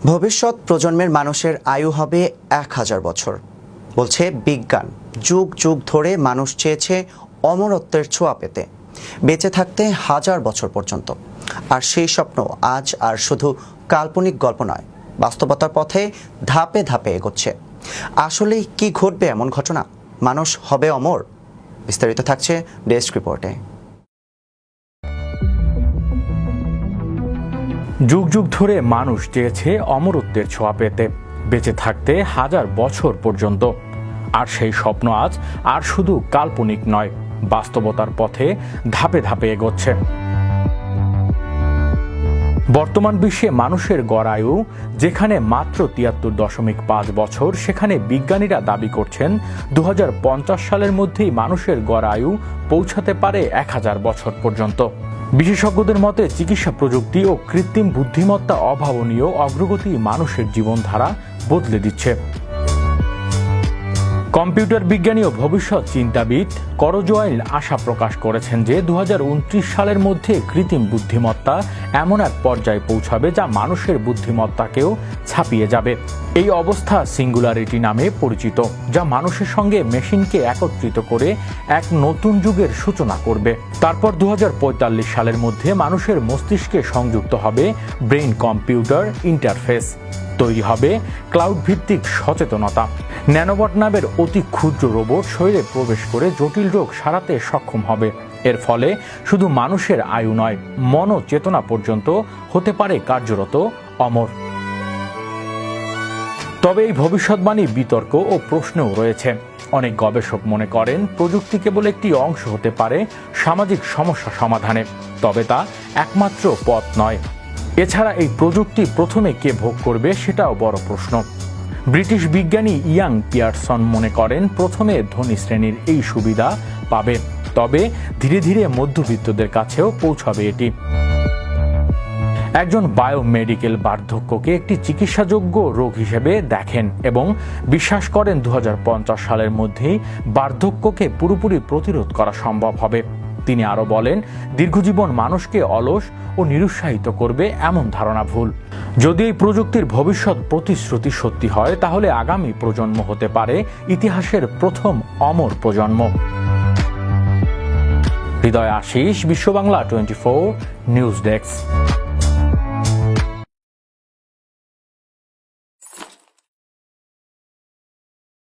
ভবিষ্যৎ প্রজন্মের মানুষের আয়ু হবে 1000 বছর বলছে বিজ্ঞান। যুগ যুগ ধরে মানুষ চেয়েছে অমরত্বের ছোঁয়া পেতে, বেঁচে থাকতে 1000 বছর পর্যন্ত। আর সেই স্বপ্ন আজ আর শুধু কাল্পনিক গল্প নয়, বাস্তবতার পথে ধাপে ধাপে এগোচ্ছে। আসলেই কি ঘটবে এমন ঘটনা? মানুষ হবে অমর? বিস্তারিত থাকছে ডেস্ক রিপোর্টে। যুগ যুগ ধরে মানুষ চেয়েছে অমরত্বের ছোঁয়া পেতে, বেঁচে থাকতে 1000 বছর পর্যন্ত। আর সেই স্বপ্ন আজ আর শুধু কাল্পনিক নয়, বাস্তবতার পথে ধাপে ধাপে এগোচ্ছে। বর্তমান বিশ্বে মানুষের গড় আয়ু যেখানে মাত্র 73.5 বছর, সেখানে বিজ্ঞানীরা দাবি করছেন 2050 সালের মধ্যেই মানুষের গড় আয়ু পৌঁছাতে পারে 1000 বছর পর্যন্ত। বিশেষজ্ঞদের মতে চিকিৎসা প্রযুক্তি ও কৃত্রিম বুদ্ধিমত্তা অভাবনীয় অগ্রগতি মানুষের জীবনধারা বদলে দিচ্ছে। কম্পিউটার বিজ্ঞানী ও ভবিষ্যৎ চিন্তাবিদ করজোয়াইল আশা প্রকাশ করেছেন যে 2029 সালের মধ্যে কৃত্রিম বুদ্ধিমত্তা এমন এক পর্যায়ে পৌঁছাবে যা মানুষের বুদ্ধিমত্তাকেও ছাপিয়ে যাবে। এই অবস্থা সিঙ্গুলারিটি নামে পরিচিত, যা মানুষের সঙ্গে মেশিনকে একত্রিত করে এক নতুন যুগের সূচনা করবে। তারপর 2045 সালের মধ্যে মানুষের মস্তিষ্কে সংযুক্ত হবে ব্রেইন কম্পিউটার ইন্টারফেস, তৈরি হবে ক্লাউড ভিত্তিক সচেতনতা। ন্যানোবট নামের অতি ক্ষুদ্র রোবট শরীরে প্রবেশ করে জটিল রোগ সারাতে সক্ষম হবে। এর ফলে শুধু মানুষের আয়ু নয়, মন ও চেতনা পর্যন্ত হতে পারে কার্যরত অমর। তবে এই ভবিষ্যৎবাণী বিতর্ক ও প্রশ্নও রয়েছে। অনেক গবেষক মনে করেন প্রযুক্তি কেবল একটি অংশ হতে পারে সামাজিক সমস্যা সমাধানে, তবে তা একমাত্র পথ নয়। এছাড়া এই প্রযুক্তি প্রথমে কে ভোগ করবে সেটাও বড় প্রশ্ন। ব্রিটিশ বিজ্ঞানী ইয়াং পিয়ারসন মনে করেন প্রথমে ধনী শ্রেণীর এই সুবিধা পাবে, তবে ধীরে ধীরে মধ্যবিত্তদের কাছেও পৌঁছাবে এটি। একজন বায়োমেডিকেল বার্ধক্যকে একটি চিকিৎসাযোগ্য রোগ হিসেবে দেখেন এবং বিশ্বাস করেন 2050 সালের মধ্যেই বার্ধক্যকে পুরোপুরি প্রতিরোধ করা সম্ভব হবে। তিনি আরও বলেন, দীর্ঘজীবন মানুষকে অলস ও নিরুৎসাহিত করবে এমন ধারণা ভুল। যদি এই প্রযুক্তির ভবিষ্যৎ প্রতিশ্রুতি সত্যি হয়, তাহলে আগামী প্রজন্ম হতে পারে ইতিহাসের প্রথম অমর প্রজন্ম। হৃদয় আশিস, বিশ্ব বাংলা 24 নিউজ ডেস্ক।